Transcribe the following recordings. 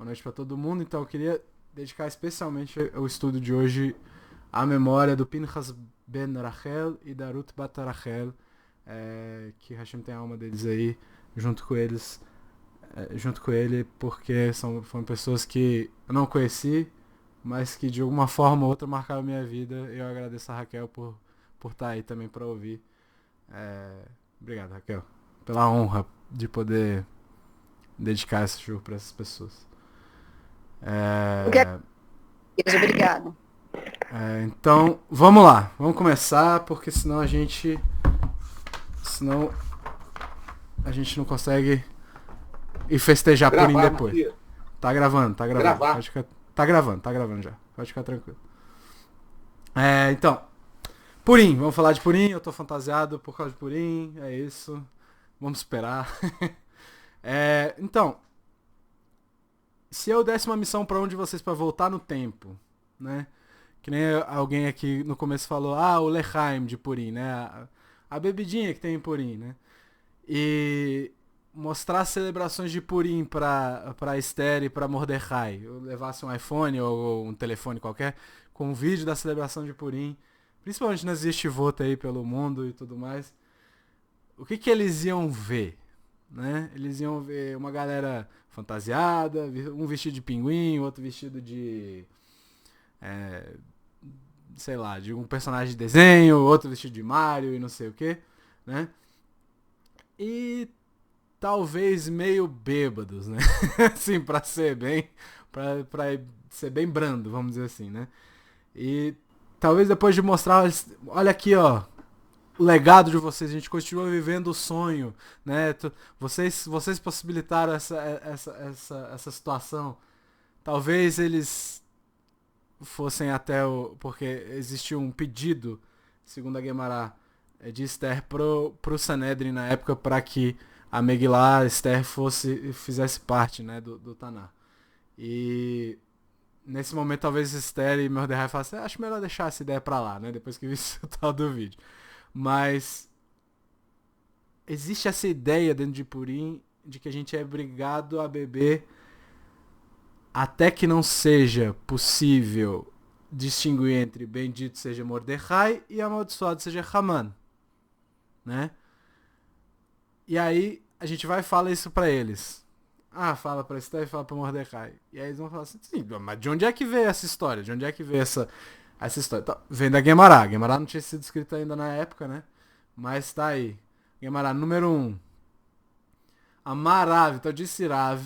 boa noite para todo mundo. Então eu queria dedicar especialmente o estudo de hoje à memória do Pinchas ben Rachel e da Ruth bat Rachel, que Hashem tem a alma deles aí, junto com eles, junto com ele, porque foram pessoas que eu não conheci, mas que de alguma forma ou outra marcaram a minha vida. Eu agradeço a Raquel por estar aí também para ouvir. Obrigado, Raquel, pela honra de poder dedicar esse show para essas pessoas. Obrigada. Então, vamos lá. Vamos começar, porque senão a gente não consegue ir festejar Purim depois. Matia. Tá gravando. Tá gravando já. Pode ficar tranquilo. Então, Purim. Vamos falar de Purim. Eu tô fantasiado por causa de Purim. É isso. Vamos esperar. Então, se eu desse uma missão para um de vocês para voltar no tempo, né? Que nem alguém aqui no começo falou, o Lechaim de Purim, né? A bebidinha que tem em Purim, né? E mostrar as celebrações de Purim pra Esther e pra Mordecai. Eu levasse um iPhone ou um telefone qualquer com um vídeo da celebração de Purim, principalmente nas yeshivot aí pelo mundo e tudo mais. O que eles iam ver? Né? Eles iam ver uma galera fantasiada, um vestido de pinguim, outro vestido de sei lá, de um personagem de desenho, outro vestido de Mario e não sei o que, né? E talvez meio bêbados, né? Assim, pra ser bem brando, vamos dizer assim, né? E talvez depois de mostrar, olha aqui, ó, o legado de vocês, a gente continua vivendo o sonho, né? Vocês possibilitaram essa situação. Talvez eles fossem até porque existiu um pedido, segundo a Guemará, de Esther pro Sanedrin na época para que a Megillah Esther fizesse parte, né, do Taná. E nesse momento talvez Esther e Mordecai falassem, acho melhor deixar essa ideia pra lá, né, depois que vi o tal do vídeo. Mas existe essa ideia dentro de Purim de que a gente é obrigado a beber até que não seja possível distinguir entre bendito seja Mordecai e amaldiçoado seja Haman, né? E aí a gente vai e fala isso pra eles. Fala pra Esther e fala pra Mordecai. E aí eles vão falar assim, sim, mas de onde é que veio essa história? De onde é que veio essa história? Então, vem da Guemará. A Guemará não tinha sido escrita ainda na época, né? Mas tá aí. Guemará, número 1. Amarav, então disse Rava,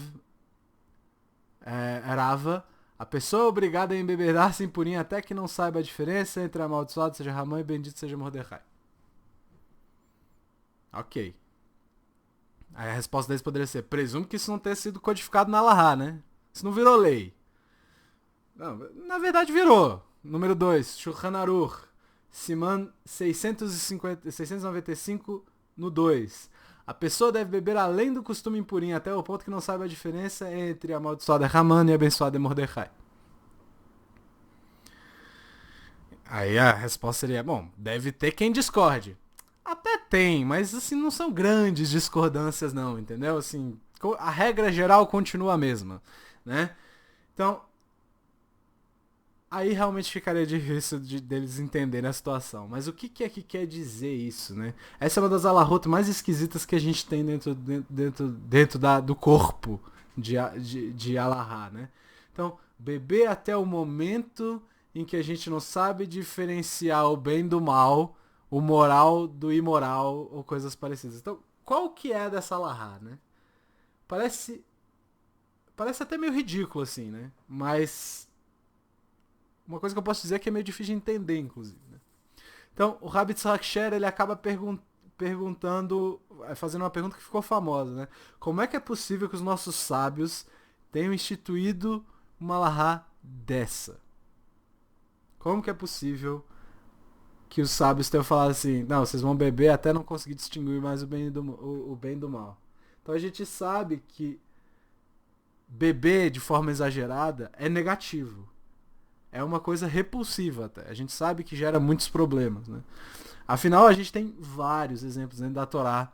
a pessoa é obrigada a embebedar-se em Purim até que não saiba a diferença entre amaldiçoado seja Ramã e bendito seja Mordecai. Ok. Aí a resposta deles poderia ser, presumo que isso não tenha sido codificado na Lahá, né? Isso não virou lei. Não, na verdade virou. Número 2, Shulchan Aruch, Siman 695 no 2. A pessoa deve beber além do costume em Purim, até o ponto que não saiba a diferença entre a amaldiçoada Haman e a abençoada Mordecai. Aí a resposta seria, bom, deve ter quem discorde. Até tem, mas assim, não são grandes discordâncias não, entendeu? Assim, a regra geral continua a mesma, né? Então, aí realmente ficaria difícil deles entenderem a situação. Mas o que é que quer dizer isso, né? Essa é uma das alahot mais esquisitas que a gente tem dentro do corpo de alahá, né? Então, beber até o momento em que a gente não sabe diferenciar o bem do mal, o moral do imoral ou coisas parecidas. Então, qual que é dessa alahá, né? Parece até meio ridículo, assim, né? Mas uma coisa que eu posso dizer é que é meio difícil de entender, inclusive. Né? Então, o Rabbi Tzhak Sher, ele acaba perguntando, fazendo uma pergunta que ficou famosa, né? Como é que é possível que os nossos sábios tenham instituído uma alahá dessa? Como que é possível que os sábios tenham falado assim, não, vocês vão beber até não conseguir distinguir mais o bem do mal. Então a gente sabe que beber de forma exagerada é negativo. É uma coisa repulsiva até. A gente sabe que gera muitos problemas, né? Afinal, a gente tem vários exemplos dentro da Torá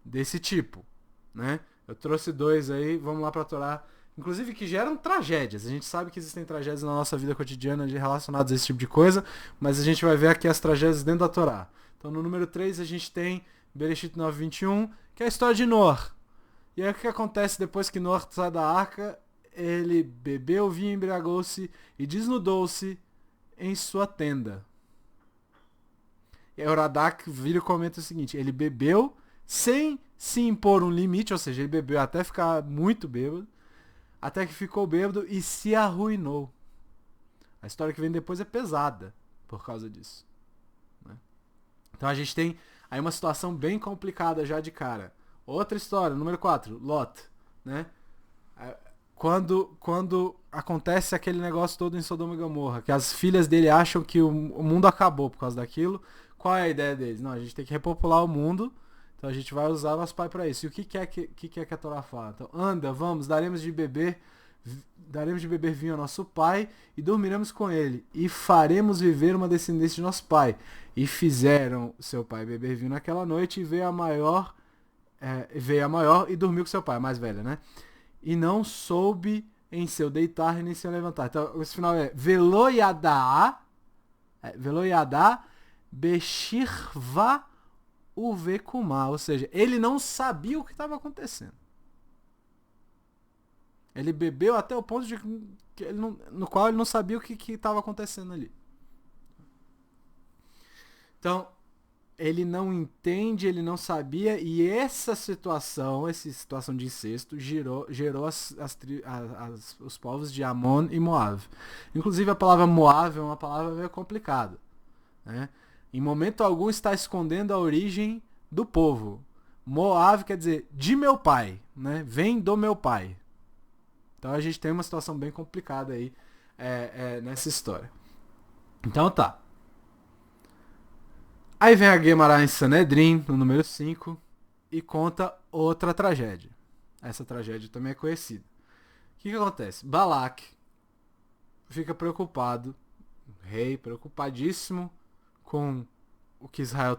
desse tipo, né? Eu trouxe 2 aí, vamos lá pra Torá. inclusive que geram tragédias. A gente sabe que existem tragédias na nossa vida cotidiana relacionadas a esse tipo de coisa, mas a gente vai ver aqui as tragédias dentro da Torá. Então no número 3 a gente tem Bereshit 9:21, que é a história de Noah. E aí o que acontece depois que Noah sai da arca? Ele bebeu vinho, embriagou-se e desnudou-se em sua tenda. E aí o Radak vira e comenta o seguinte: ele bebeu sem se impor um limite, ou seja, ele bebeu até ficar muito bêbado, até que ficou bêbado e se arruinou. A história que vem depois é pesada por causa disso. Né? Então a gente tem aí uma situação bem complicada já de cara. Outra história, número 4, Lot. Né? Quando acontece aquele negócio todo em Sodoma e Gomorra, que as filhas dele acham que o mundo acabou por causa daquilo, qual é a ideia deles? Não, a gente tem que repopular o mundo, então a gente vai usar nosso pai para isso. E o que é que a Torá fala? Então, anda, vamos, daremos de beber vinho ao nosso pai e dormiremos com ele e faremos viver uma descendência de nosso pai. E fizeram seu pai beber vinho naquela noite e veio a maior e dormiu com seu pai, a mais velha, né? E não soube em seu deitar e nem seu levantar. Então, esse final é Velo Yadá Beshirva Uvekumá. Ou seja, ele não sabia o que estava acontecendo. Ele bebeu até o ponto de que no qual ele não sabia o que estava acontecendo ali. Então, ele não entende, ele não sabia, e essa situação de incesto, gerou os povos de Amon e Moab. Inclusive a palavra Moab é uma palavra meio complicada. Né? Em momento algum está escondendo a origem do povo. Moab quer dizer de meu pai, né? Vem do meu pai. Então a gente tem uma situação bem complicada aí nessa história. Então tá. Aí vem a Guemará em Sanedrim, no número 5, e conta outra tragédia. Essa tragédia também é conhecida. O que acontece? Balac fica preocupado, rei preocupadíssimo com o que Israel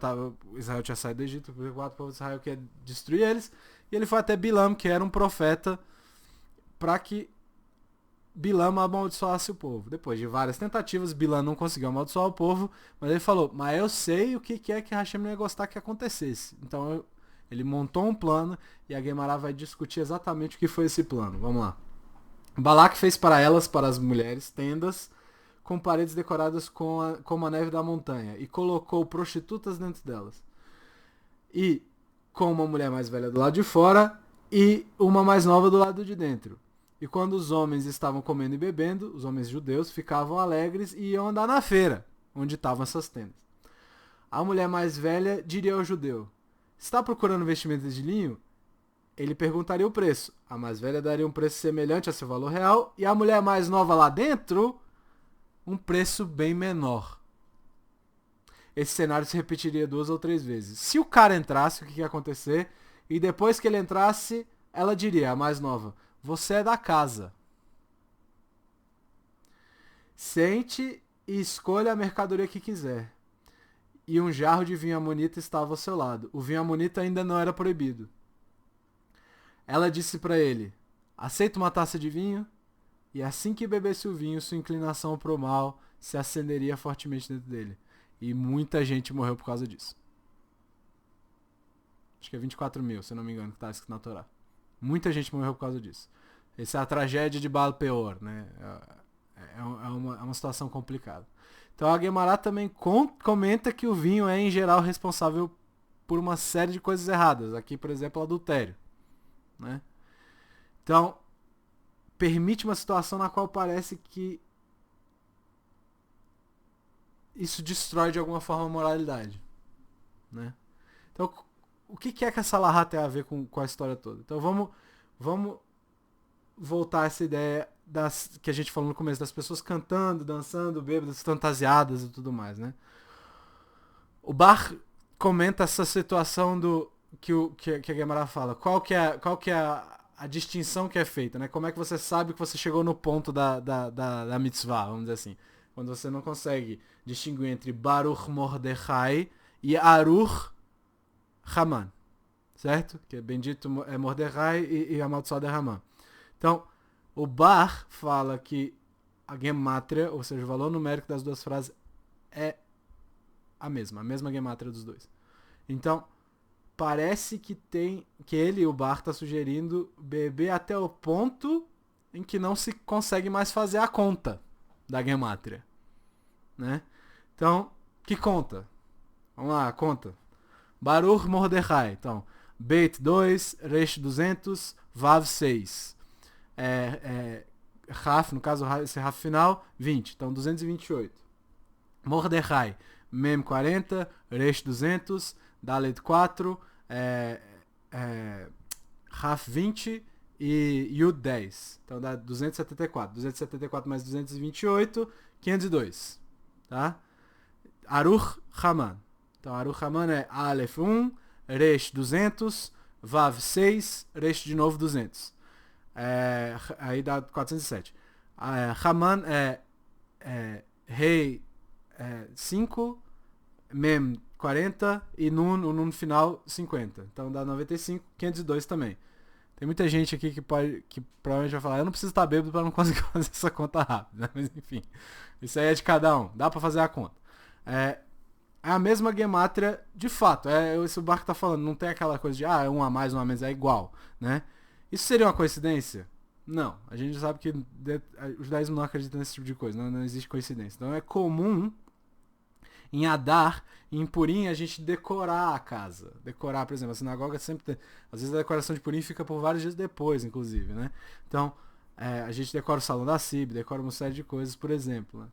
tinha saído do Egito, preocupado com o povo de Israel quer destruir eles, e ele foi até Bilam, que era um profeta, para que Bilam amaldiçoasse o povo. Depois de várias tentativas, Bilam não conseguiu amaldiçoar o povo, mas ele falou, mas eu sei o que é que Hashem não ia gostar que acontecesse. Então ele montou um plano e a Guemará vai discutir exatamente o que foi esse plano. Vamos lá. Balac fez para as mulheres, tendas com paredes decoradas como a neve da montanha e colocou prostitutas dentro delas. E com uma mulher mais velha do lado de fora e uma mais nova do lado de dentro. E quando os homens estavam comendo e bebendo, os homens judeus ficavam alegres e iam andar na feira, onde estavam essas tendas. A mulher mais velha diria ao judeu, está procurando vestimentas de linho? Ele perguntaria o preço. A mais velha daria um preço semelhante a seu valor real e a mulher mais nova lá dentro, um preço bem menor. Esse cenário se repetiria 2 ou 3 vezes. Se o cara entrasse, o que ia acontecer? E depois que ele entrasse, ela diria, a mais nova, você é da casa. Sente e escolha a mercadoria que quiser. E um jarro de vinho amonita estava ao seu lado. O vinho amonita ainda não era proibido. Ela disse para ele, aceita uma taça de vinho? E assim que bebesse o vinho, sua inclinação para o mal se acenderia fortemente dentro dele. E muita gente morreu por causa disso. Acho que é 24 mil, se eu não me engano, que está escrito na Torá. Muita gente morreu por causa disso. Essa é a tragédia de Baal Peor, né? É uma situação complicada. Então a Guemará também comenta que o vinho é, em geral, responsável por uma série de coisas erradas. Aqui, por exemplo, o adultério. Né? Então, permite uma situação na qual parece que isso destrói de alguma forma a moralidade. Né? Então, o que é que essa Lahá tem a ver com a história toda? Então vamos voltar a essa ideia que a gente falou no começo, das pessoas cantando, dançando, bêbadas, fantasiadas e tudo mais, né? O Bar comenta essa situação que a Guemará fala. Qual que é a distinção que é feita, né? Como é que você sabe que você chegou no ponto da mitzvah, vamos dizer assim? Quando você não consegue distinguir entre Baruch Mordechai e Aruch Haman, certo? Que é bendito é Mordecai e amaldiçoado é Haman. Então, O Bar fala que a gemátria, ou seja, o valor numérico das duas frases é a mesma gemátria dos dois. Então, parece que ele, o Bar, está sugerindo beber até o ponto em que não se consegue mais fazer a conta da gemátria, né? Então, que conta? Vamos lá, conta. Baruch Mordechai. Então, Beit 2, Resh 200, Vav 6. Raf, no caso, esse Raf final, 20. Então, 228. Mordechai, Mem 40, Resh 200, Dalet 4, Raf 20 e Yud 10. Então, dá 274. 274 mais 228, 502. Tá? Aruch Haman. Então, Aruch Haman é Aleph 1, Resh 200, Vav 6, Resh de novo 200. Aí dá 407. Haman é Rei 5, Mem 40 e o Nun final 50. Então dá 95, 502 também. Tem muita gente aqui que provavelmente vai falar, eu não preciso estar bêbado para não conseguir fazer essa conta rápida, né? Mas enfim, isso aí é de cada um, dá para fazer a conta. É a mesma gemátria de fato, esse barco tá falando, não tem aquela coisa de é um a mais, um a menos, é igual, né? Isso seria uma coincidência? Não, a gente sabe que o judaísmo não acredita nesse tipo de coisa, não existe coincidência. Então é comum em Adar e em Purim a gente decorar a casa. Decorar, por exemplo, a sinagoga sempre tem, às vezes a decoração de Purim fica por vários dias depois, inclusive, né? Então, a gente decora o salão da CIB, decora uma série de coisas, por exemplo, né?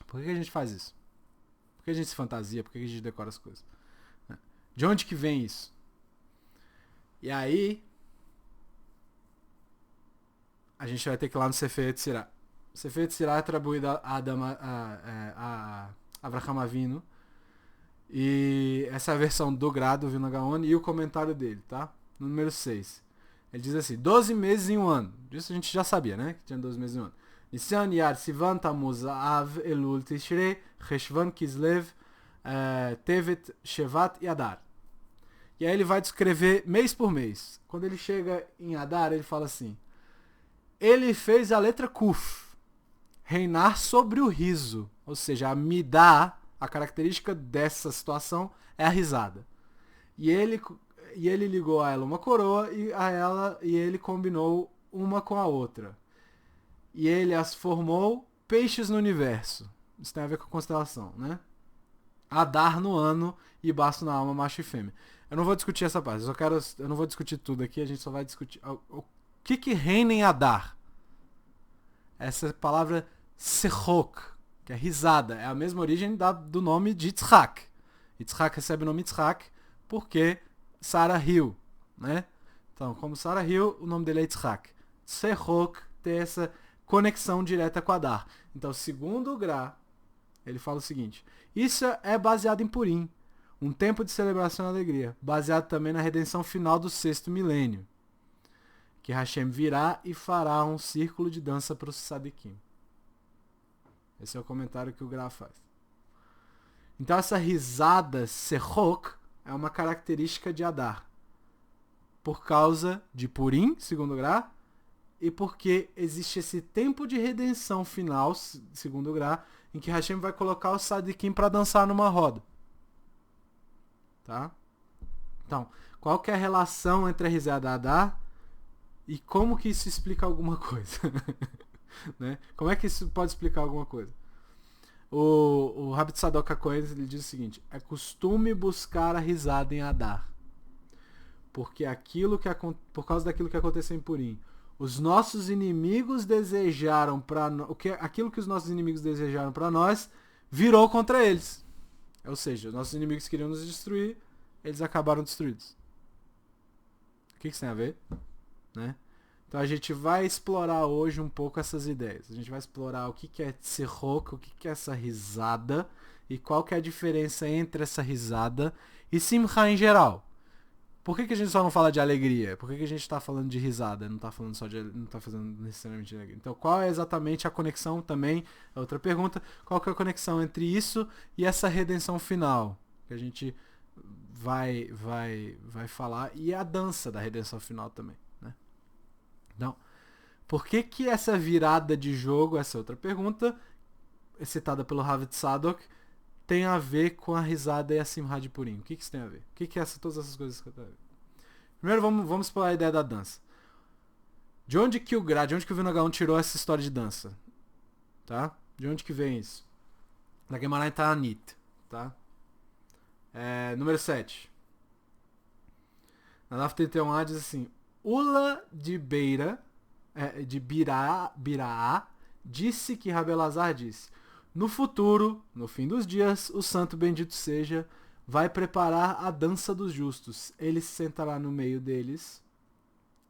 Por que a gente faz isso? Por que a gente se fantasia? Por que a gente decora as coisas? De onde que vem isso? E aí a gente vai ter que ir lá no Sefer Yetzirah. O Sefer Yetzirah é atribuído a Avraham Avinu. E essa é a versão do Grado, Vilna Gaon, e o comentário dele, tá? No número 6. Ele diz assim, 12 meses em um ano. Disso a gente já sabia, né? Que tinha 12 meses em um ano. Nisan, Yar, Sivan, Tammuz, Av, Elul, Tishrei, Cheshvan, Kislev, Tevet, Shevat e Adar. E aí ele vai descrever mês por mês. Quando ele chega em Adar, ele fala assim, ele fez a letra Kuf, reinar sobre o riso. Ou seja, a Midah, a característica dessa situação é a risada. E ele ligou a ela uma coroa e ele combinou uma com a outra. E ele as formou peixes no universo. Isso tem a ver com a constelação, né? Adar no ano e Basto na alma, macho e fêmea. Eu não vou discutir essa parte, eu não vou discutir tudo aqui, a gente só vai discutir o que reina em Adar. Essa palavra Sechok, que é risada, é a mesma origem do nome de Yitzhak. Yitzhak recebe o nome Yitzhak porque Sarah riu, né? Então, como Sarah riu, o nome dele é Yitzhak. Sechok tem essa conexão direta com Adar. Então, segundo o Gra, ele fala o seguinte, isso é baseado em Purim, um tempo de celebração e alegria, baseado também na redenção final do 6º milênio, que Hashem virá e fará um círculo de dança para os Sadikim. Esse é o comentário que o Gra faz. Então essa risada Sechok é uma característica de Adar, por causa de Purim, segundo o Gra, e porque existe esse tempo de redenção final, segundo o Gra, em que Hashem vai colocar os Sadikim para dançar numa roda. Tá? Então, qual que é a relação entre a risada Adar e como que isso explica alguma coisa? Né? Como é que isso pode explicar alguma coisa? O Rabbi Tzadok HaKohen, ele diz o seguinte, é costume buscar a risada em Adar, porque por causa daquilo que aconteceu em Purim, os nossos inimigos desejaram aquilo que os nossos inimigos desejaram para nós virou contra eles. Ou seja, os nossos inimigos queriam nos destruir, eles acabaram destruídos. O que isso tem a ver? Né? Então a gente vai explorar hoje um pouco essas ideias. A gente vai explorar o que é Tzechok, o que é essa risada, e qual que é a diferença entre essa risada e Simcha em geral. Por que a gente só não fala de alegria? Por que a gente está falando de risada? Não está falando não está fazendo necessariamente de alegria. Então qual é exatamente a conexão também? É outra pergunta. Qual que é a conexão entre isso e essa redenção final? Que a gente vai falar. E a dança da redenção final também. Né? Então, Por que que essa virada de jogo, essa outra pergunta, citada pelo Rav Tzadok, tem a ver com a risada e a Simha de Purim? O que que isso tem a ver? O que que todas essas coisas tem a ver? Primeiro vamos explorar a ideia da dança. De onde que o Vilna Gaon tirou essa história de dança? Tá? De onde que vem isso? Da Gemara em Ta'anit, tá? Número 7. Na Daf 31a diz assim: Ula de Beira, de Biraá, disse que Rabi Elazar disse: no futuro, no fim dos dias, o santo bendito seja, vai preparar a dança dos justos. Ele se sentará no meio deles,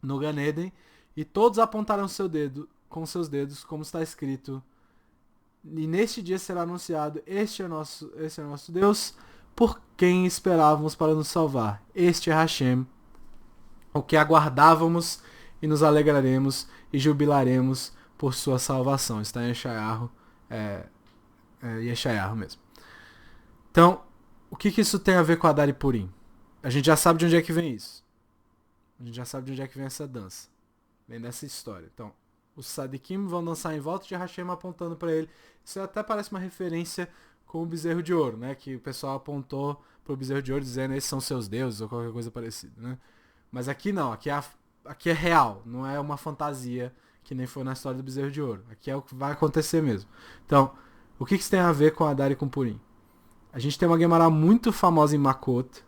no Gan Eden, e todos apontarão seu dedo com seus dedos, como está escrito. E neste dia será anunciado: este é nosso Deus, por quem esperávamos para nos salvar. Este é Hashem, o que aguardávamos, e nos alegraremos e jubilaremos por sua salvação. Está em Yeshayahu, Yeshayahu mesmo. Então, o que isso tem a ver com Adar e Purim? A gente já sabe de onde é que vem isso. A gente já sabe de onde é que vem essa dança. Vem dessa história. Então, os Sadikim vão dançar em volta de Hashem apontando para ele. Isso até parece uma referência com o bezerro de ouro, né? Que o pessoal apontou pro bezerro de ouro dizendo esses são seus deuses ou qualquer coisa parecida, né? Mas aqui não, aqui é real, não é uma fantasia que nem foi na história do bezerro de ouro. Aqui é o que vai acontecer mesmo. Então, o que isso tem a ver com Adar e com Purim? A gente tem uma Gemara muito famosa em Makot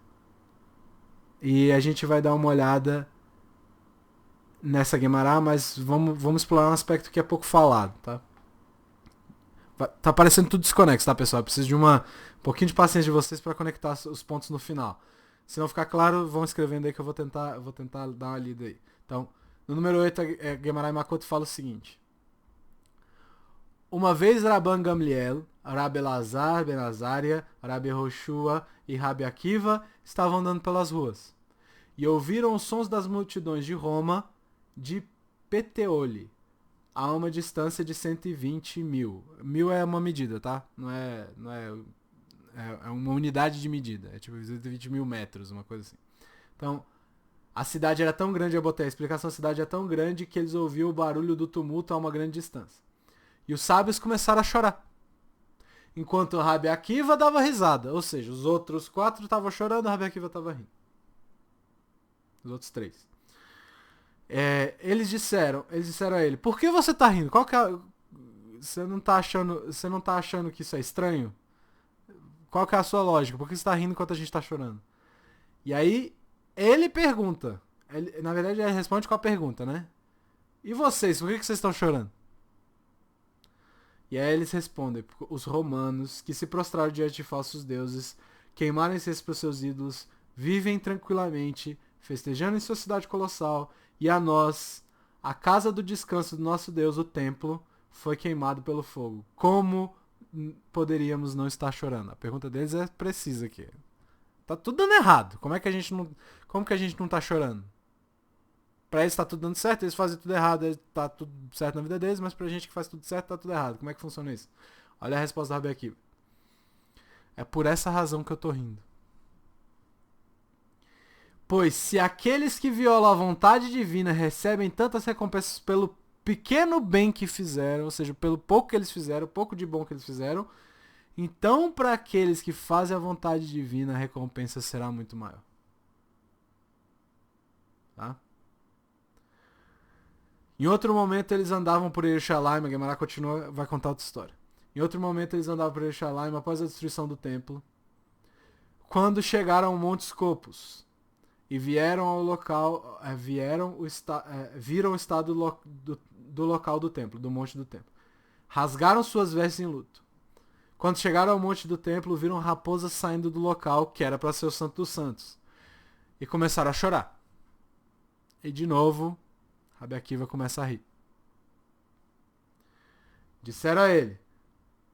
e a gente vai dar uma olhada nessa Gemara, mas vamos explorar um aspecto que é pouco falado, tá? Tá parecendo tudo desconexo, tá, pessoal? Eu preciso de um pouquinho de paciência de vocês para conectar os pontos no final. Se não ficar claro, vão escrevendo aí que eu vou tentar dar uma lida aí. Então, no número 8, a Gemara Makoto fala o seguinte: uma vez Rabban Gamliel, Rabi Elazar, Ben Azaria, Rabi Roshua e Rabi Akiva estavam andando pelas ruas e ouviram os sons das multidões de Roma de Peteoli, a uma distância de 120 mil. 1000 é uma medida, tá? É uma unidade de medida. É tipo 120 mil metros, uma coisa assim. Então, a cidade era tão grande, eu botei a explicação, a cidade é tão grande que eles ouviam o barulho do tumulto a uma grande distância. E os sábios começaram a chorar. Enquanto o Rabi Akiva dava risada. Ou seja, os outros 4 estavam chorando, o Rabi Akiva estava rindo. Os outros 3. Eles disseram a ele: por que você está rindo? Você não tá achando que isso é estranho? Qual que é a sua lógica? Por que você está rindo enquanto a gente está chorando? E aí, ele pergunta. Na verdade, ele responde com a pergunta, né? E vocês, por que vocês estão chorando? E aí eles respondem: os romanos, que se prostraram diante de falsos deuses, queimaram incenso para os seus ídolos, vivem tranquilamente, festejando em sua cidade colossal, e a nós, a casa do descanso do nosso Deus, o templo, foi queimado pelo fogo. Como poderíamos não estar chorando? A pergunta deles é precisa aqui. Tá tudo dando errado. Como que a gente não tá chorando? Pra eles tá tudo dando certo, eles fazem tudo errado, tá tudo certo na vida deles, mas pra gente que faz tudo certo, tá tudo errado. Como é que funciona isso? Olha a resposta da Rabi Akiva. É por essa razão que eu tô rindo. Pois se aqueles que violam a vontade divina recebem tantas recompensas pelo pequeno bem que fizeram, ou seja, pelo pouco que eles fizeram, pouco de bom que eles fizeram, então para aqueles que fazem a vontade divina, a recompensa será muito maior. Tá? Em outro momento eles andavam por Yerushalayim, a Gemara continua, vai contar outra história. Em outro momento eles andavam por Yerushalayim após a destruição do templo, quando chegaram ao Monte Scopus e viram ao local, viram o estado do local do templo, do monte do templo. Rasgaram suas vestes em luto. Quando chegaram ao monte do templo, viram raposas saindo do local que era para ser o Santo dos Santos e começaram a chorar. E de novo, Rabi Akiva começa a rir. Disseram a ele: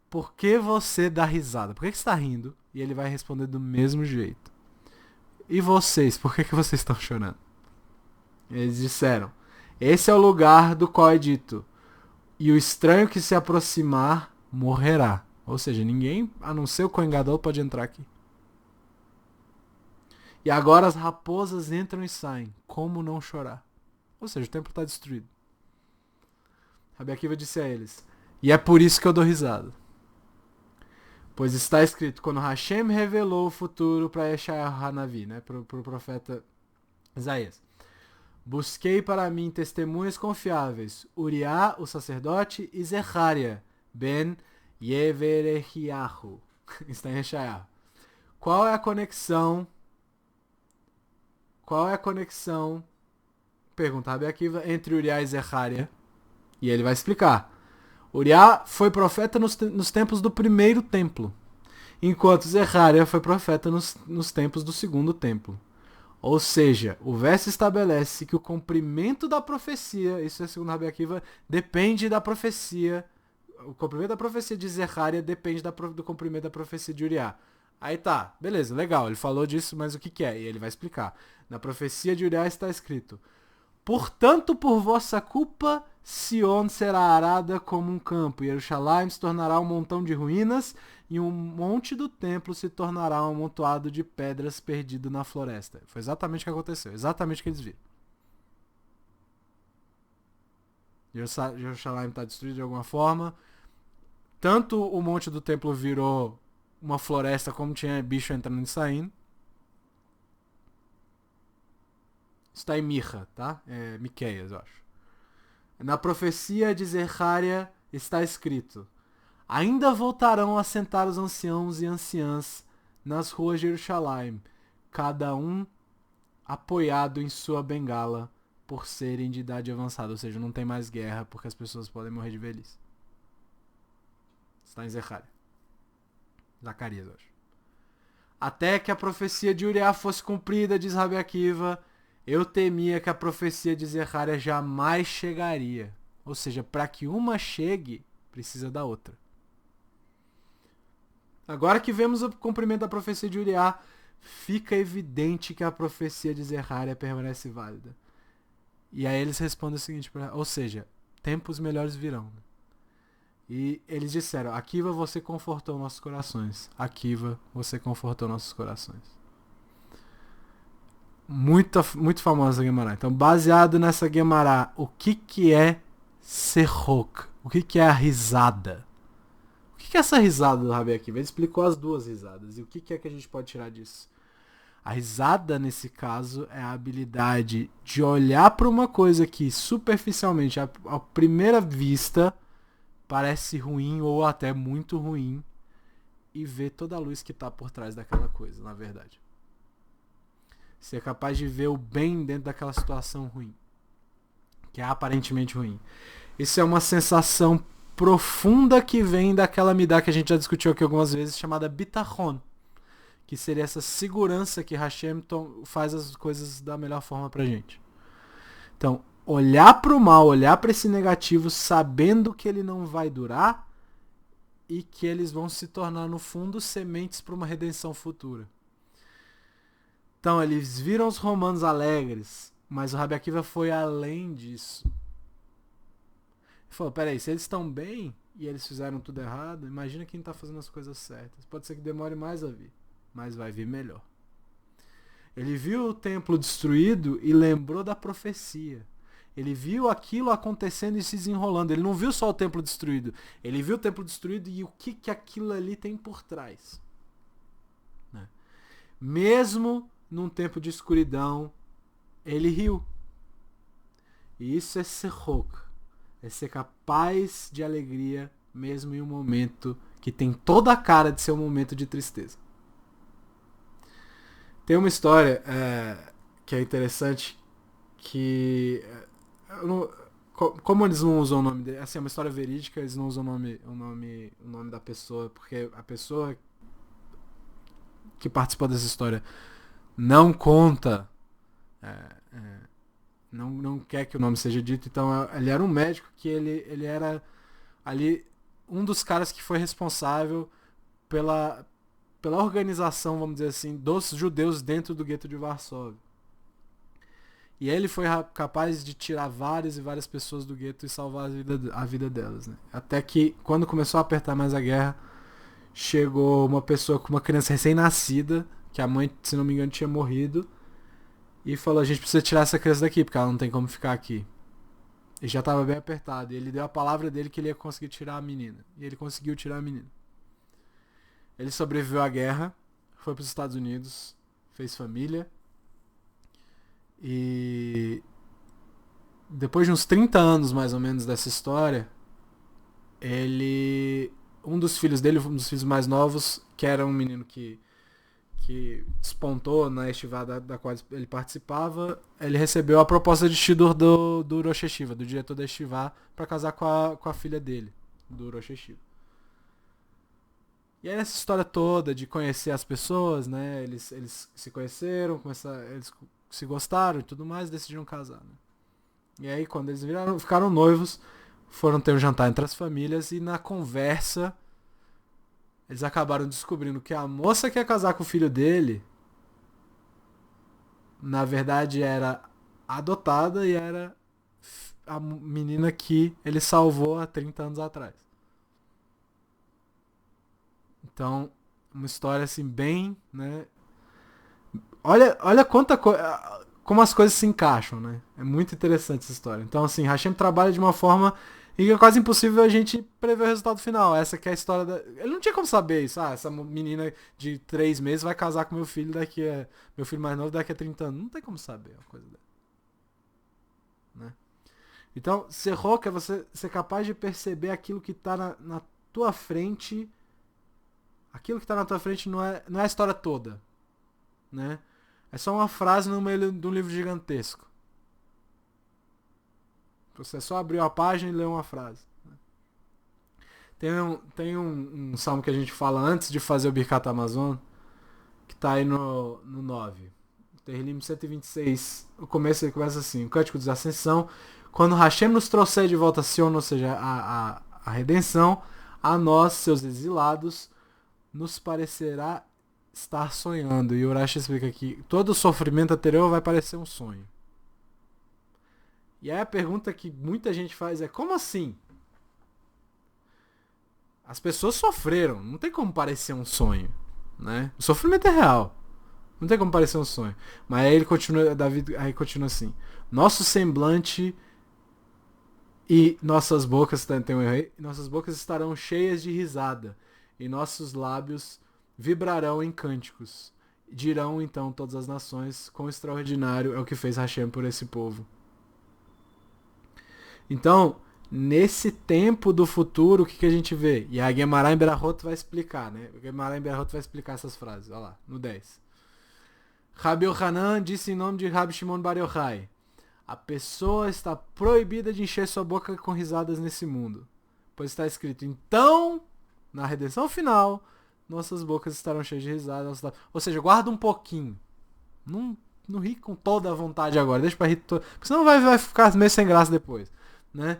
por que você dá risada? Por que você está rindo? E ele vai responder do mesmo jeito. E vocês? Por que vocês estão chorando? Eles disseram: esse é o lugar do qual é dito: e o estranho que se aproximar morrerá. Ou seja, ninguém, a não ser o Kohen Gadol, pode entrar aqui. E agora as raposas entram e saem. Como não chorar? Ou seja, o templo está destruído. Rabi Akiva disse a eles: e é por isso que eu dou risada. Pois está escrito, quando Hashem revelou o futuro para Yeshayahu Hanavi, né, para o profeta Isaías. Busquei para mim testemunhas confiáveis, Uriá, o sacerdote, e Zecharia, ben Yeverehiahu. Está em Yeshayahu. Qual é a conexão? Pergunta Rabi Akiva, entre Uriá e Zecharia. E ele vai explicar. Uriá foi profeta nos tempos do primeiro templo, enquanto Zecharia foi profeta nos tempos do segundo templo. Ou seja, o verso estabelece que o cumprimento da profecia, isso é segundo Rabi Akiva, depende da profecia. O cumprimento da profecia de Zecharia depende do cumprimento da profecia de Uriá. Aí tá, beleza, legal, ele falou disso, mas o que é? E ele vai explicar. Na profecia de Uriá está escrito: portanto, por vossa culpa, Sion será arada como um campo, e Jerusalém se tornará um montão de ruínas, e um monte do templo se tornará um amontoado de pedras perdido na floresta. Foi exatamente o que aconteceu, exatamente o que eles viram. Jerusalém está destruído de alguma forma. Tanto o monte do templo virou uma floresta, como tinha bicho entrando e saindo. Está em Mirra, tá? É Miqueias, eu acho. Na profecia de Zecharia está escrito: ainda voltarão a sentar os anciãos e anciãs nas ruas de Jerusalém, cada um apoiado em sua bengala por serem de idade avançada. Ou seja, não tem mais guerra porque as pessoas podem morrer de velhice. Está em Zecharia. Zacarias, eu acho. Até que a profecia de Uriá fosse cumprida, diz Rabi Akiva, eu temia que a profecia de Zecharia jamais chegaria. Ou seja, para que uma chegue, precisa da outra. Agora que vemos o cumprimento da profecia de Uriá, fica evidente que a profecia de Zecharia permanece válida. E aí eles respondem o seguinte, ou seja, tempos melhores virão. E eles disseram: Akiva, você confortou nossos corações. Akiva, você confortou nossos corações. Muito famosa a Guemará. Então, baseado nessa Guemará, o que é Serrok? O que é a risada? O que é essa risada do Rabi Akiva? Ele explicou as duas risadas. E o que é que a gente pode tirar disso? A risada, nesse caso, é a habilidade de olhar para uma coisa que, superficialmente, à primeira vista, parece ruim ou até muito ruim, e ver toda a luz que está por trás daquela coisa, na verdade. Ser capaz de ver o bem dentro daquela situação ruim, que é aparentemente ruim. Isso é uma sensação profunda que vem daquela midá que a gente já discutiu aqui algumas vezes, chamada bitachon, que seria essa segurança que Hashem faz as coisas da melhor forma pra gente. Então, olhar para o mal, olhar para esse negativo, sabendo que ele não vai durar e que eles vão se tornar, no fundo, sementes para uma redenção futura. Então, eles viram os romanos alegres, mas o Rabi Akiva foi além disso. Ele falou, peraí, se eles estão bem e eles fizeram tudo errado, imagina quem está fazendo as coisas certas. Pode ser que demore mais a vir, mas vai vir melhor. Ele viu o templo destruído e lembrou da profecia. Ele viu aquilo acontecendo e se desenrolando. Ele não viu só o templo destruído. Ele viu o templo destruído e o que aquilo ali tem por trás. Né? Mesmo num tempo de escuridão, ele riu. E isso é serrok. É ser capaz de alegria mesmo em um momento que tem toda a cara de ser um momento de tristeza. Tem uma história que é interessante, que como eles não usam o nome dele, assim, é uma história verídica, eles não usam o nome da pessoa, porque a pessoa que participou dessa história não conta, não quer que o nome seja dito. Então ele era um médico que ele era ali um dos caras que foi responsável pela organização, vamos dizer assim, dos judeus dentro do gueto de Varsóvia. E ele foi capaz de tirar várias e várias pessoas do gueto e salvar a vida delas. Né? Até que, quando começou a apertar mais a guerra, chegou uma pessoa com uma criança recém-nascida, que a mãe, se não me engano, tinha morrido, e falou, a gente precisa tirar essa criança daqui, porque ela não tem como ficar aqui. E já estava bem apertado. E ele deu a palavra dele que ele ia conseguir tirar a menina. E ele conseguiu tirar a menina. Ele sobreviveu à guerra, foi para os Estados Unidos, fez família. E depois de uns 30 anos mais ou menos dessa história, um dos filhos dele, um dos filhos mais novos, que era um menino que despontou na estivada da qual ele participava, ele recebeu a proposta de Shidur do Rosh Yeshiva, do diretor da estivá, para casar com a filha dele, do Rosh Yeshiva. E aí nessa história toda de conhecer as pessoas, né, eles se conheceram, eles se gostaram e tudo mais, decidiram casar, né? E aí quando eles ficaram noivos, foram ter um jantar entre as famílias e na conversa eles acabaram descobrindo que a moça que ia casar com o filho dele, na verdade era adotada e era a menina que ele salvou há 30 anos atrás. Então, uma história assim bem, né? Olha como as coisas se encaixam, né? É muito interessante essa história. Então, assim, Hashem trabalha de uma forma e é quase impossível a gente prever o resultado final. Essa que é a história da... Ele não tinha como saber isso. Essa menina de 3 meses vai casar com meu filho meu filho mais novo daqui a 30 anos. Não tem como saber uma coisa dessa. Né? Então, Serroca é você ser capaz de perceber aquilo que está na tua frente. Aquilo que está na tua frente não é a história toda. Né? É só uma frase no meio de um livro gigantesco. Você só abriu a página e leu uma frase. Tem um salmo que a gente fala antes de fazer o Birkat Amazon, que está aí no 9. Terrilim 126. O começo ele começa assim: o Cântico de Ascensão. Quando Hashem nos trouxer de volta a Sion, ou seja, a redenção, a nós, seus exilados, nos parecerá estar sonhando. E o Urash explica que todo sofrimento anterior vai parecer um sonho. E aí a pergunta que muita gente faz é: como assim? As pessoas sofreram, não tem como parecer um sonho, né? O sofrimento é real, não tem como parecer um sonho. Mas aí Davi continua assim: nosso semblante e nossas bocas, tem um erro aí, nossas bocas estarão cheias de risada e nossos lábios vibrarão em cânticos. Dirão então todas as nações: quão extraordinário é o que fez Hashem por esse povo. Então, nesse tempo do futuro, o que a gente vê? E a Gemara em Berahot vai explicar, né? A Gemara em Berahot vai explicar essas frases. Olha lá, no 10. Rabi Yohanan disse em nome de Rabi Shimon Bar Yochai: a pessoa está proibida de encher sua boca com risadas nesse mundo. Pois está escrito: então, na redenção final, nossas bocas estarão cheias de risadas. Ou seja, guarda um pouquinho. Não ri com toda a vontade agora. Deixa pra rir porque senão vai ficar meio sem graça depois. Né?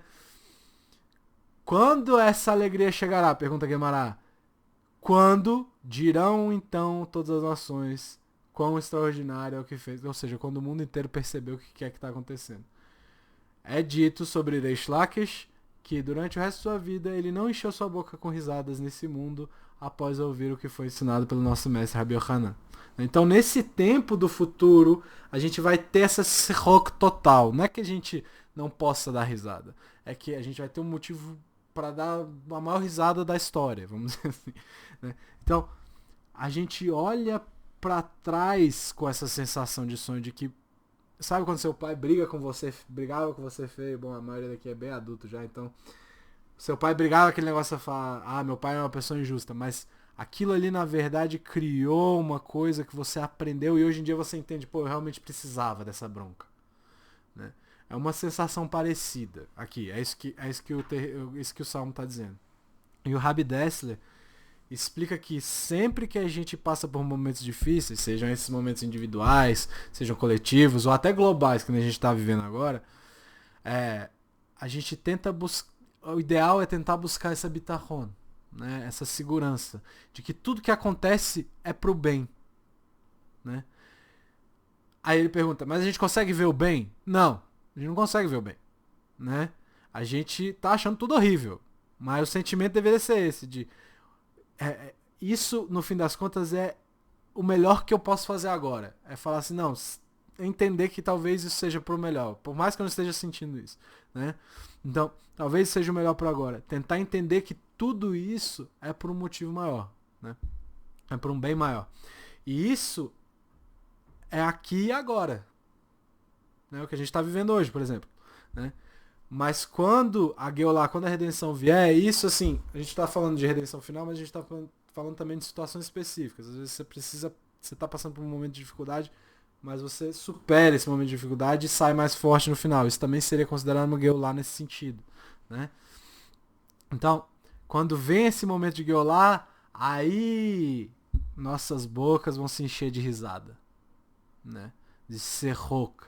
Quando essa alegria chegará? Pergunta Guemará. Quando dirão então todas as nações quão extraordinário é o que fez. Ou seja, quando o mundo inteiro percebeu o que é que está acontecendo. É dito sobre Reish Lakish que durante o resto de sua vida ele não encheu sua boca com risadas nesse mundo após ouvir o que foi ensinado pelo nosso mestre Rabi Yohanan. Então, nesse tempo do futuro, a gente vai ter essa serroca total. Não é que a gente não possa dar risada. É que a gente vai ter um motivo para dar a maior risada da história, vamos dizer assim. Né? Então, a gente olha para trás com essa sensação de sonho de que... Sabe quando seu pai brigava com você feio? Bom, a maioria daqui é bem adulto já, então... Seu pai brigava aquele negócio de falar: meu pai é uma pessoa injusta, mas... Aquilo ali, na verdade, criou uma coisa que você aprendeu e hoje em dia você entende: pô, eu realmente precisava dessa bronca. Né? É uma sensação parecida aqui. É isso que o Salmo está dizendo. E o Rabbi Dessler explica que sempre que a gente passa por momentos difíceis, sejam esses momentos individuais, sejam coletivos ou até globais, que a gente está vivendo agora, a gente tenta buscar... O ideal é tentar buscar essa bitachon, né? Essa segurança de que tudo que acontece é pro bem, né? Aí ele pergunta: mas a gente consegue ver o bem? Não, a gente não consegue ver o bem, né? A gente tá achando tudo horrível, mas o sentimento deveria ser esse de isso, no fim das contas, é o melhor que eu posso fazer agora. É falar assim: não, entender que talvez isso seja pro melhor, por mais que eu não esteja sentindo isso, né? Então, talvez seja o melhor para agora. Tentar entender que tudo isso é por um motivo maior, né? É por um bem maior. E isso é aqui e agora, né? O que a gente está vivendo hoje, por exemplo, né? Mas quando a Geulah, quando a redenção vier, isso assim, a gente está falando de redenção final, mas a gente está falando também de situações específicas. Às vezes você está passando por um momento de dificuldade, mas você supera esse momento de dificuldade e sai mais forte no final. Isso também seria considerado uma Geulah nesse sentido, né? Então, quando vem esse momento de Geulah, aí nossas bocas vão se encher de risada, né? De serroca.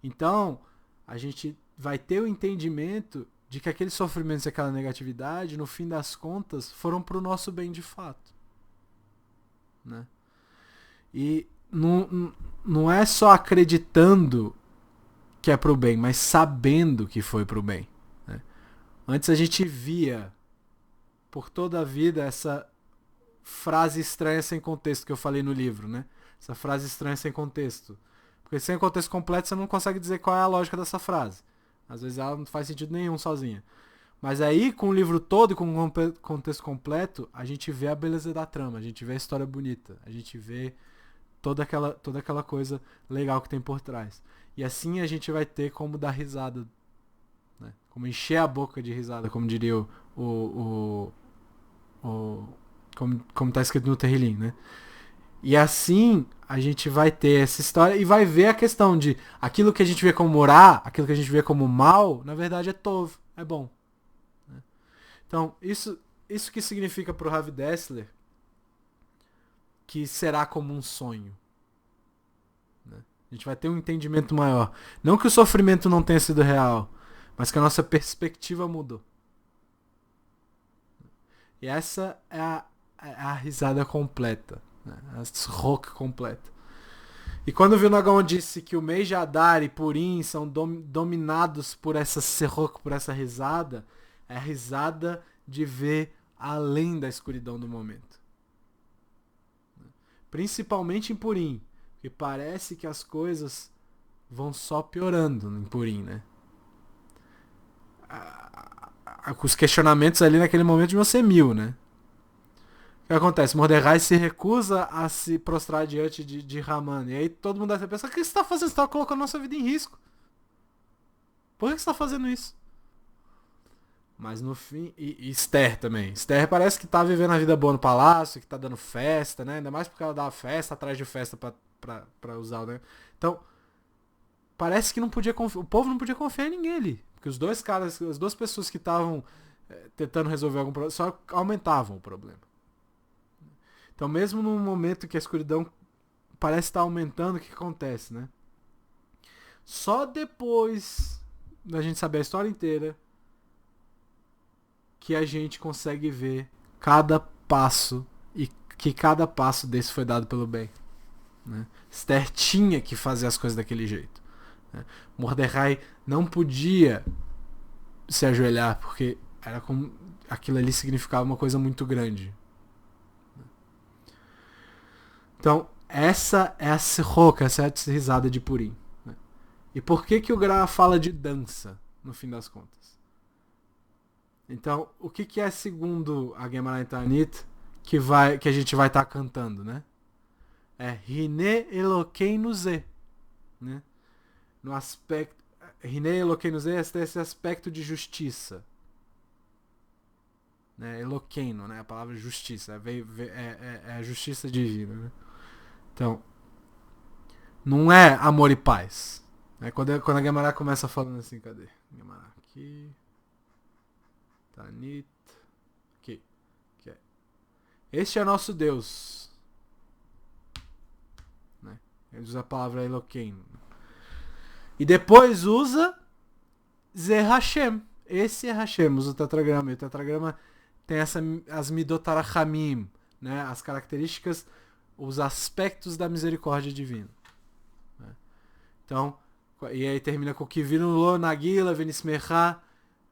Então, a gente vai ter o entendimento de que aqueles sofrimentos e aquela negatividade, no fim das contas, foram pro nosso bem de fato, né? E não é só acreditando que é pro bem, mas sabendo que foi pro bem, né? Antes a gente via por toda a vida essa frase estranha sem contexto que eu falei no livro, né? Essa frase estranha sem contexto. Porque sem o contexto completo você não consegue dizer qual é a lógica dessa frase. Às vezes ela não faz sentido nenhum sozinha. Mas aí, com o livro todo e com o contexto completo, a gente vê a beleza da trama, a gente vê a história bonita, a gente vê toda aquela coisa legal que tem por trás. E assim a gente vai ter como dar risada, né? Como encher a boca de risada, como diria como tá escrito no Terrilim, né? E assim a gente vai ter essa história e vai ver a questão de aquilo que a gente vê como orá, aquilo que a gente vê como mal, na verdade é tov, é bom, né? Então, isso que significa pro Ravi Dessler que será como um sonho, né? A gente vai ter um entendimento maior. Não que o sofrimento não tenha sido real, mas que a nossa perspectiva mudou. E essa é a risada completa, né? A rock completa. E quando o Vilnagão disse que o mês de Adar e Purim são dominados por essa serroca, por essa risada, é a risada de ver além da escuridão do momento. Principalmente em Purim, porque parece que as coisas vão só piorando em Purim, né? Os questionamentos ali naquele momento deviam ser 1000, né? O que acontece? Mordecai se recusa a se prostrar diante de Haman. E aí todo mundo deve pensar: o que você está fazendo? Você está colocando a nossa vida em risco. Por que você está fazendo isso? Mas no fim... E Esther também. Esther parece que tá vivendo a vida boa no palácio, que tá dando festa, né? Ainda mais porque ela dá festa atrás de festa pra usar, né? Então, parece que não podia confiar... O povo não podia confiar em ninguém ali. Porque os dois caras, as duas pessoas que estavam tentando resolver algum problema, só aumentavam o problema. Então, mesmo num momento que a escuridão parece estar aumentando, o que acontece, né? Só depois da gente saber a história inteira que a gente consegue ver cada passo e que cada passo desse foi dado pelo bem, né? Esther tinha que fazer as coisas daquele jeito, né? Mordecai não podia se ajoelhar porque era como aquilo ali significava uma coisa muito grande. Então, essa é a serroca, essa é a risada de Purim, né? E por que o Gra fala de dança, no fim das contas? Então, o que é segundo a Gemara Tanit que a gente vai estar cantando, né? É Hine Elokeinu Ze, né? No aspecto Hine Elokeinu Ze, esse aspecto de justiça, né? Elokeinu, né? A palavra justiça, é a justiça divina, né? Então, não é amor e paz. É quando a Gemara começa falando assim, cadê? Gemara aqui. Tanit. Aqui. Este é nosso Deus, né? Ele usa a palavra Eloquim. E depois usa Ze Hashem. Esse é Hashem, usa o tetragrama. E o tetragrama tem as Midotarachamim, né? As características, os aspectos da misericórdia divina, né? Então, e aí termina com que vino lo nagila venismecha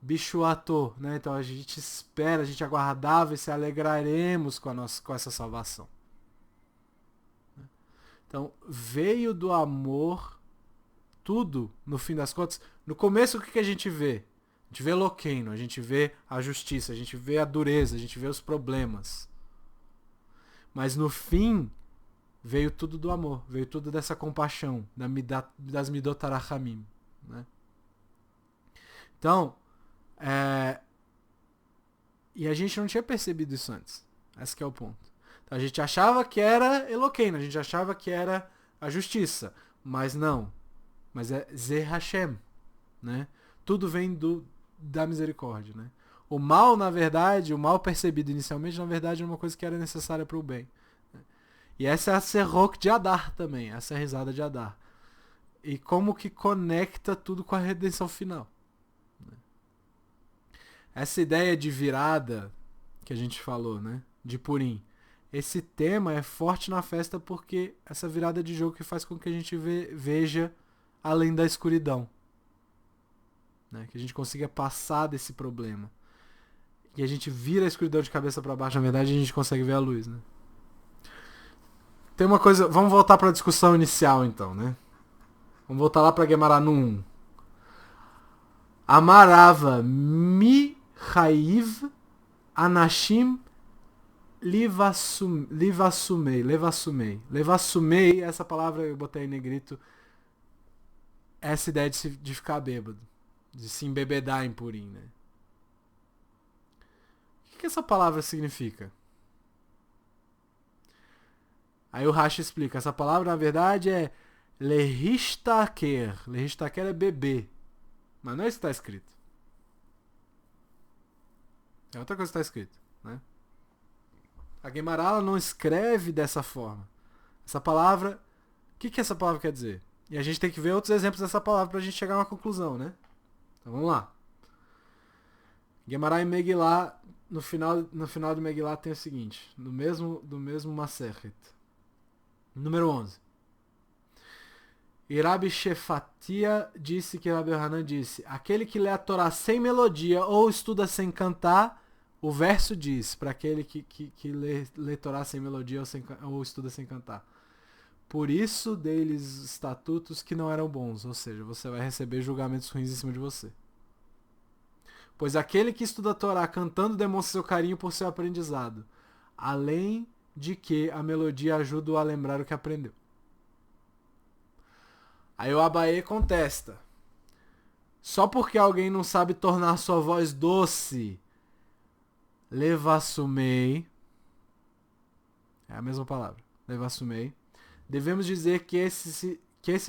bichuato, né? Então a gente espera, a gente aguardava e se alegraremos com essa salvação. Então veio do amor tudo, no fim das contas, no começo o que a gente vê? A gente vê Eloqueno, a gente vê a justiça, a gente vê a dureza, a gente vê os problemas. Mas no fim, veio tudo do amor, veio tudo dessa compaixão, das Midot HaRachamim, né? Então, e a gente não tinha percebido isso antes. Esse que é o ponto. Então, a gente achava que era Eloqueno, a gente achava que era a justiça. Mas não. Mas é Ze Hashem, né? Tudo vem da misericórdia, né? O mal, na verdade, o mal percebido inicialmente, na verdade, é uma coisa que era necessária para o bem. E essa é a Serok de Adar também, essa é a risada de Adar. E como que conecta tudo com a redenção final. Essa ideia de virada que a gente falou, né? De Purim. Esse tema é forte na festa porque essa virada de jogo que faz com que a gente veja além da escuridão. Né? Que a gente consiga passar desse problema. E a gente vira a escuridão de cabeça para baixo, na verdade a gente consegue ver a luz, né? Tem uma coisa, vamos voltar para a discussão inicial então, né? Vamos voltar lá para Gemara no 1. Amarava mi Haiv Anashim Levassumei. Levassumei, essa palavra eu botei em negrito. Essa ideia de ficar bêbado. De se embebedar em Purim, né? O que essa palavra significa? Aí o Rashi explica. Essa palavra, na verdade, é Lehistaker. Lehistaker é beber. Mas não é isso que está escrito. É outra coisa que está escrito, né? A Gemara ela não escreve dessa forma. Essa palavra... O que essa palavra quer dizer? E a gente tem que ver outros exemplos dessa palavra para a gente chegar a uma conclusão, né? Então vamos lá. Gemara e Megillah, no final do Megillah tem o seguinte. Do mesmo Masechet. Número 11. E Rabi Shefatia disse que Rabi Hanan disse: aquele que lê a Torá sem melodia ou estuda sem cantar, o verso diz, para aquele que lê Torá sem melodia ou estuda sem cantar. Por isso deles estatutos que não eram bons, ou seja, você vai receber julgamentos ruins em cima de você. Pois aquele que estuda a Torá cantando demonstra seu carinho por seu aprendizado, além de que a melodia ajuda a lembrar o que aprendeu. Aí o Abaye contesta. Só porque alguém não sabe tornar sua voz doce, levassumei, é a mesma palavra, levassumei, devemos dizer que esse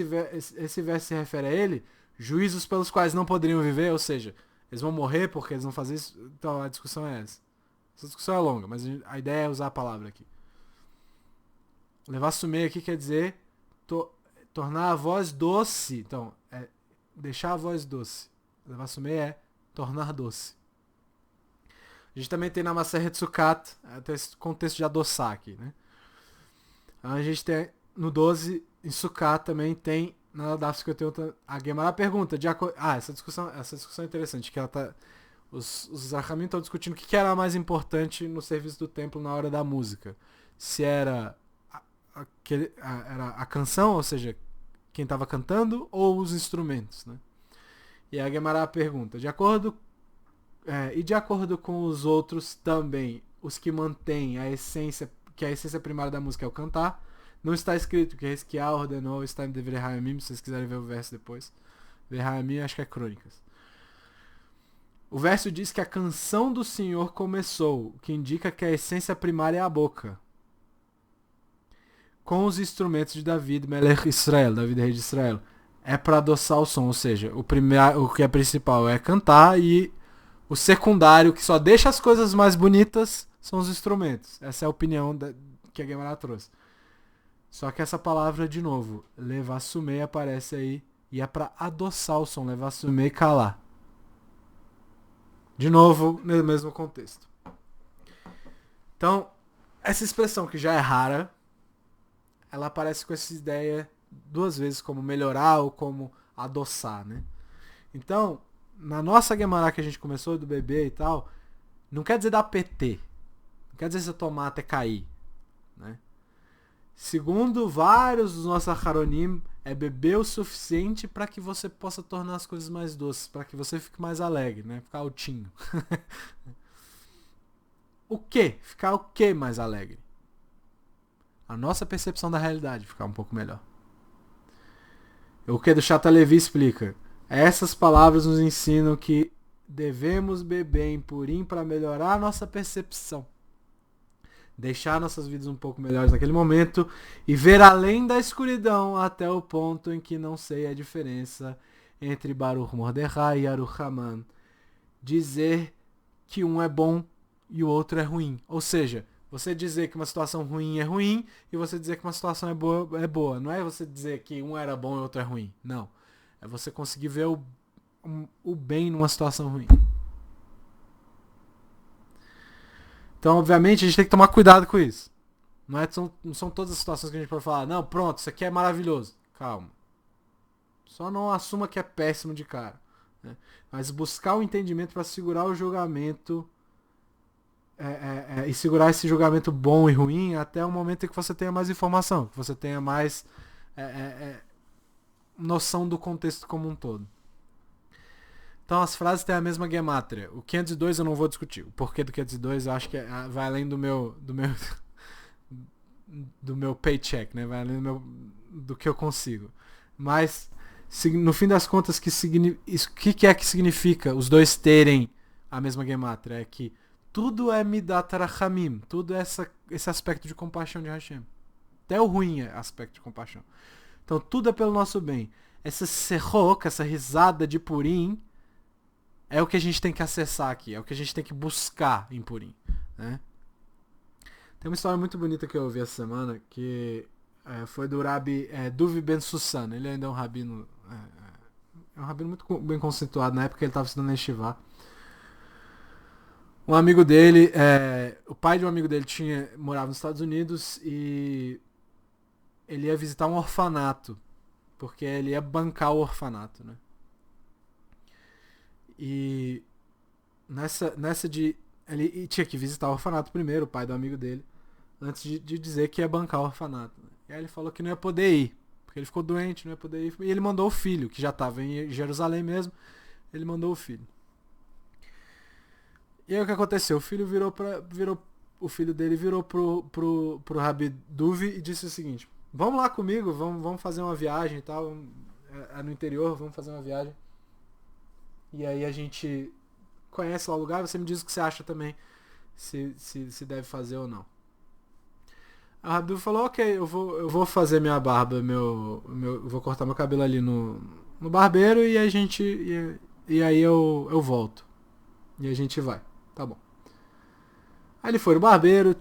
verso se refere a ele, juízos pelos quais não poderiam viver, ou seja, eles vão morrer porque eles não fazem isso. Então a discussão é essa. Essa discussão é longa, mas a ideia é usar a palavra aqui. Levassumei aqui quer dizer tornar a voz doce. Então, é deixar a voz doce. Levassumei é tornar doce. A gente também tem na Maseret Sukkot, tem esse contexto de adoçar aqui, né? A gente tem no 12, em Sukkot também tem, na DAF 51, a Gemara pergunta, essa discussão é interessante, que ela tá, os Rachamim estão discutindo o que era mais importante no serviço do templo na hora da música. Se era a canção, ou seja, quem estava cantando, ou os instrumentos, né? E a Gemara pergunta, de acordo com os outros também, os que mantêm a essência primária da música é o cantar, não está escrito que Ezequiel ordenou, está em Devrei Hayamim, se vocês quiserem ver o verso depois. Devrei Hayamim acho que é Crônicas. O verso diz que a canção do Senhor começou, o que indica que a essência primária é a boca. Com os instrumentos de David, Melech Israel, David rei de Israel. É para adoçar o som, ou seja, o que é principal é cantar e o secundário, que só deixa as coisas mais bonitas, são os instrumentos. Essa é a opinião que a Gemara trouxe. Só que essa palavra, de novo, levassumei aparece aí e é para adoçar o som, levassumei calar. De novo, no mesmo contexto. Então, essa expressão que já é rara, ela aparece com essa ideia duas vezes, como melhorar ou como adoçar, né? Então, na nossa Gemara que a gente começou do bebê e tal, não quer dizer dar PT. Não quer dizer você tomar até cair, né? Segundo vários dos nossos acharonim, é beber o suficiente para que você possa tornar as coisas mais doces, para que você fique mais alegre, né? Ficar altinho. O que? Ficar o que mais alegre? A nossa percepção da realidade ficar um pouco melhor. O que do Chata Levi explica? Essas palavras nos ensinam que devemos beber em purim para melhorar a nossa percepção. Deixar nossas vidas um pouco melhores naquele momento e ver além da escuridão até o ponto em que não sei a diferença entre Baruch Mordechai e Aruch Haman. Dizer que um é bom e o outro é ruim. Ou seja, você dizer que uma situação ruim é ruim e você dizer que uma situação é boa. Não é você dizer que um era bom e o outro é ruim. Não. É você conseguir ver o bem numa situação ruim. Então, obviamente, a gente tem que tomar cuidado com isso. Não são todas as situações que a gente pode falar, não, pronto, isso aqui é maravilhoso. Calma. Só não assuma que é péssimo de cara. Né? Mas buscar o entendimento para segurar o julgamento e segurar esse julgamento bom e ruim até o momento em que você tenha mais informação, que você tenha mais noção do contexto como um todo. Então as frases têm a mesma gemátria. O 502 eu não vou discutir. O porquê do 502 eu acho que vai além do meu paycheck, né? Vai além do que eu consigo. Mas no fim das contas, o que é que significa os dois terem a mesma gemátria? É que tudo é midat rachamim, tudo é esse aspecto de compaixão de Hashem. Até o ruim é aspecto de compaixão. Então tudo é pelo nosso bem. Essa serroca, essa risada de Purim, é o que a gente tem que acessar aqui, é o que a gente tem que buscar em Purim. Né? Tem uma história muito bonita que eu ouvi essa semana, que foi do Rabi Duvi Ben Sussan. Ele ainda é um rabino, muito bem conceituado. Na época ele estava estudando em Yeshiva. Um amigo dele, o pai de um amigo dele morava nos Estados Unidos e ele ia visitar um orfanato, porque ele ia bancar o orfanato, né? E nessa de ele tinha que visitar o orfanato primeiro, o pai do amigo dele, antes de dizer que ia bancar o orfanato. Né? E aí ele falou que não ia poder ir, porque ele ficou doente, não ia poder ir. E ele mandou o filho, que já estava em Jerusalém mesmo, ele mandou o filho. E aí o que aconteceu? O filho dele virou pro Rabi Duvi e disse o seguinte: vamos lá comigo, vamos fazer uma viagem e tal. No interior, vamos fazer uma viagem. E aí a gente conhece lá o lugar, você me diz o que você acha também, se deve fazer ou não. A Rabi Duvi falou, ok, eu vou fazer minha barba, eu vou cortar meu cabelo ali no barbeiro e aí eu volto. E a gente vai. Tá bom. Aí ele foi no barbeiro,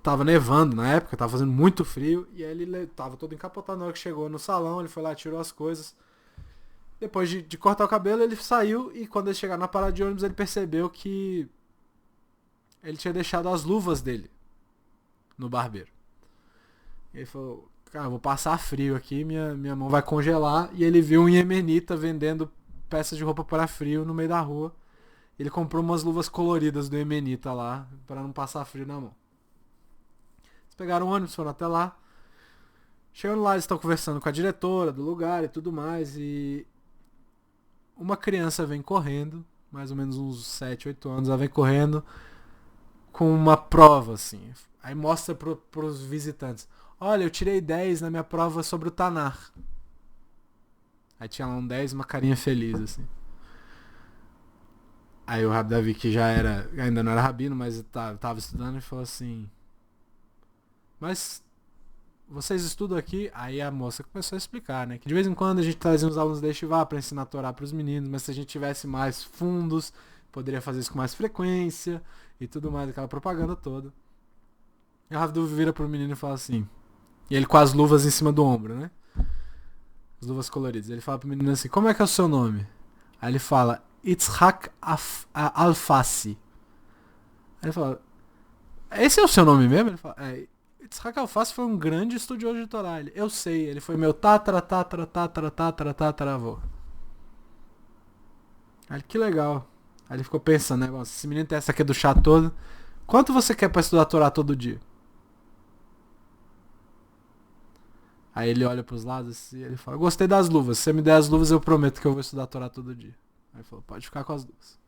tava nevando na época, tava fazendo muito frio, e aí ele tava todo encapotado. Na hora que chegou no salão, ele foi lá, tirou as coisas. Depois de cortar o cabelo, ele saiu, e quando ele chegar na parada de ônibus, ele percebeu que ele tinha deixado as luvas dele no barbeiro. E ele falou, cara, vou passar frio aqui, minha mão vai congelar. E ele viu um iemenita vendendo peças de roupa para frio no meio da rua. Ele comprou umas luvas coloridas do Emenita lá, para não passar frio na mão. Eles pegaram o ônibus, foram até lá. Chegando lá, eles estão conversando com a diretora do lugar e tudo mais. E uma criança vem correndo, mais ou menos uns 7, 8 anos, ela vem correndo com uma prova, assim. Aí mostra pros visitantes. Olha, eu tirei 10 na minha prova sobre o Tanar. Aí tinha lá um 10, uma carinha feliz, assim. Aí o Rabi Davi, que ainda não era rabino, mas tava estudando, e falou assim: mas vocês estudam aqui? Aí a moça começou a explicar, né? Que de vez em quando a gente trazia uns alunos da Yeshiva pra ensinar a Torá pros meninos, mas se a gente tivesse mais fundos, poderia fazer isso com mais frequência e tudo mais, aquela propaganda toda. E o Rabi Davi vira pro menino e fala assim, e ele com as luvas em cima do ombro, né? As luvas coloridas. Ele fala pro menino assim: como é que é o seu nome? Aí ele fala: Yitzhak Alfasi. Aí ele fala: esse é o seu nome mesmo? Ele fala: Yitzhak Alfasi foi um grande estudioso de Torá. Eu sei, ele foi meu tataravô. Aí que legal. Aí ele ficou pensando, né? Esse menino tem essa aqui do chá todo. Quanto você quer pra estudar Torá todo dia? Aí ele olha pros lados e ele fala, gostei das luvas, se você me der as luvas eu prometo que eu vou estudar a Torá todo dia. Aí ele falou, pode ficar com as luvas.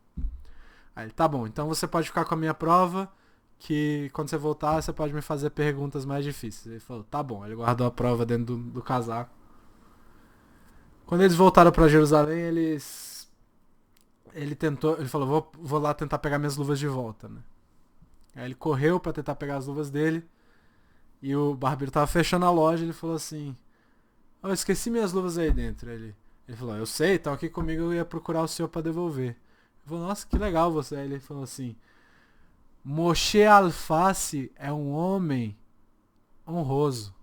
Aí ele, tá bom, então você pode ficar com a minha prova, que quando você voltar você pode me fazer perguntas mais difíceis. Ele falou, tá bom, ele guardou a prova dentro do casaco. Quando eles voltaram pra Jerusalém, ele falou, vou lá tentar pegar minhas luvas de volta, né? Aí ele correu pra tentar pegar as luvas dele, e o barbeiro tava fechando a loja, ele falou assim, eu esqueci minhas luvas aí dentro. Ele falou, eu sei, estão aqui comigo, eu ia procurar o senhor pra devolver. Ele falou, nossa, que legal você. Aí ele falou assim, Moshe Alface é um homem honroso.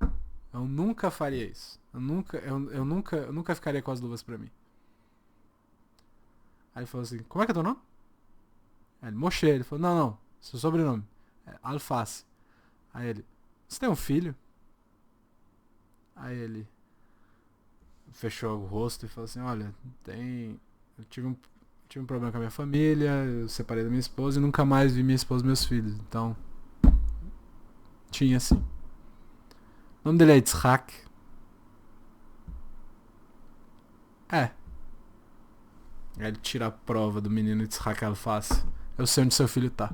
Eu nunca faria isso. Eu nunca ficaria com as luvas pra mim. Aí ele falou assim, como é que é teu nome? Aí ele, Moshe. Ele falou, não, seu sobrenome é Alface. Aí ele, você tem um filho? Aí ele fechou o rosto e falou assim, olha, eu tive um problema com a minha família, eu separei da minha esposa e nunca mais vi minha esposa e meus filhos. Então, tinha assim. O nome dele é Yitzhak. Aí ele tira a prova do menino Yitzhak Alface. Eu sei onde seu filho tá.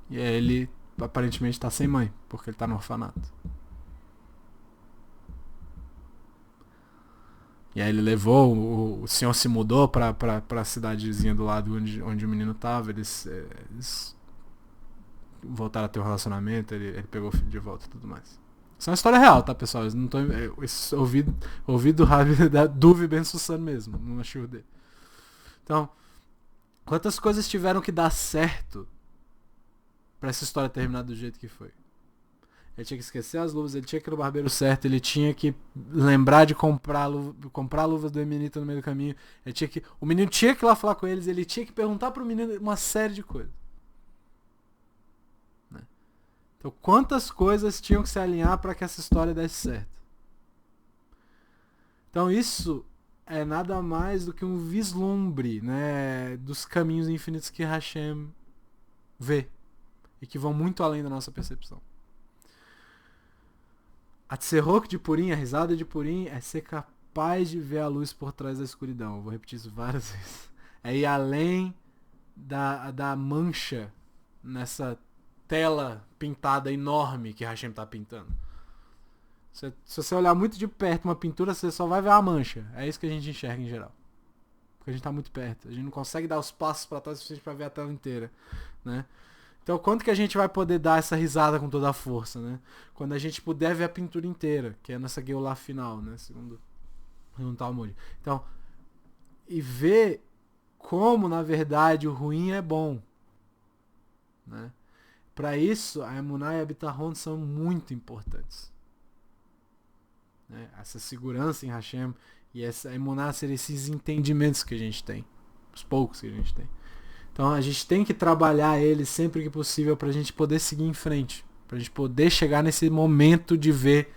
E aí ele aparentemente tá sem mãe, porque ele tá no orfanato. E aí ele levou, o senhor se mudou pra cidadezinha do lado onde o menino tava, eles voltaram a ter um relacionamento, ele pegou o filho de volta e tudo mais. Isso é uma história real, tá, pessoal? Eu não tô, ouvi do Rabi da Duvi Ben Sussan mesmo, no shiur dele. Então, quantas coisas tiveram que dar certo pra essa história terminar do jeito que foi? Ele tinha que esquecer as luvas, ele tinha que ir no barbeiro certo, ele tinha que lembrar de comprar luvas do Eminita no meio do caminho. O menino tinha que ir lá falar com eles, ele tinha que perguntar pro menino uma série de coisas. Né? Então, quantas coisas tinham que se alinhar para que essa história desse certo? Então, isso é nada mais do que um vislumbre, né, dos caminhos infinitos que Hashem vê e que vão muito além da nossa percepção. A tserok de Purim, a risada de Purim, é ser capaz de ver a luz por trás da escuridão. Eu vou repetir isso várias vezes. É ir além da mancha nessa tela pintada enorme que Hashem está pintando. Se você olhar muito de perto uma pintura, você só vai ver a mancha. É isso que a gente enxerga em geral. Porque a gente está muito perto. A gente não consegue dar os passos para trás o suficiente para ver a tela inteira, né? Então, quando que a gente vai poder dar essa risada com toda a força, né? Quando a gente puder ver a pintura inteira, que é nessa Geulah final, né? Segundo o Talmud. Então, e ver como, na verdade, o ruim é bom, né? Para isso, a Emuná e a Bitahon são muito importantes. Né? Essa segurança em Hashem e essa Emuná ser esses entendimentos que a gente tem. Os poucos que a gente tem. Então a gente tem que trabalhar ele sempre que possível para a gente poder seguir em frente. Para a gente poder chegar nesse momento de ver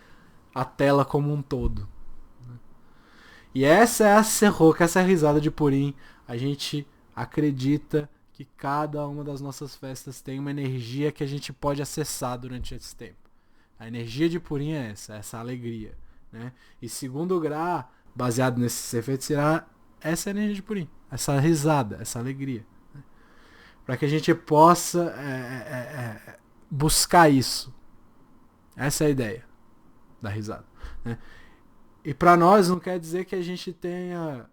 a tela como um todo. E essa é a serroca, essa é a risada de Purim. A gente acredita que cada uma das nossas festas tem uma energia que a gente pode acessar durante esse tempo. A energia de Purim é essa alegria. Né? E segundo grau, baseado nesse efeito, será essa energia de Purim. Essa risada, essa alegria. Para que a gente possa buscar isso. Essa é a ideia da risada. Né? E para nós não quer dizer que a gente tenha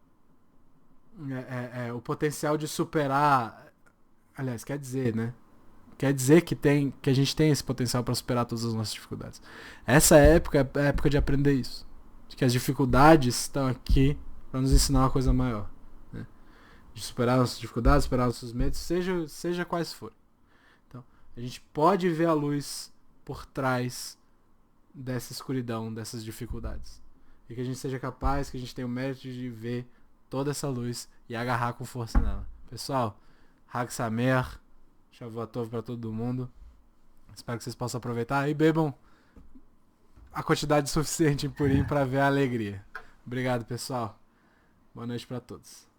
o potencial de superar. Aliás, quer dizer, né? Quer dizer que a gente tem esse potencial para superar todas as nossas dificuldades. Essa época é a época de aprender isso. De que as dificuldades estão aqui para nos ensinar uma coisa maior. De superar nossas dificuldades, superar nossos medos, seja quais forem. Então, a gente pode ver a luz por trás dessa escuridão, dessas dificuldades. E que a gente seja capaz, que a gente tenha o mérito de ver toda essa luz e agarrar com força nela. Pessoal, Hag Sameach, Shavuot Tov para todo mundo. Espero que vocês possam aproveitar e bebam a quantidade suficiente em Purim para ver a alegria. Obrigado, pessoal. Boa noite para todos.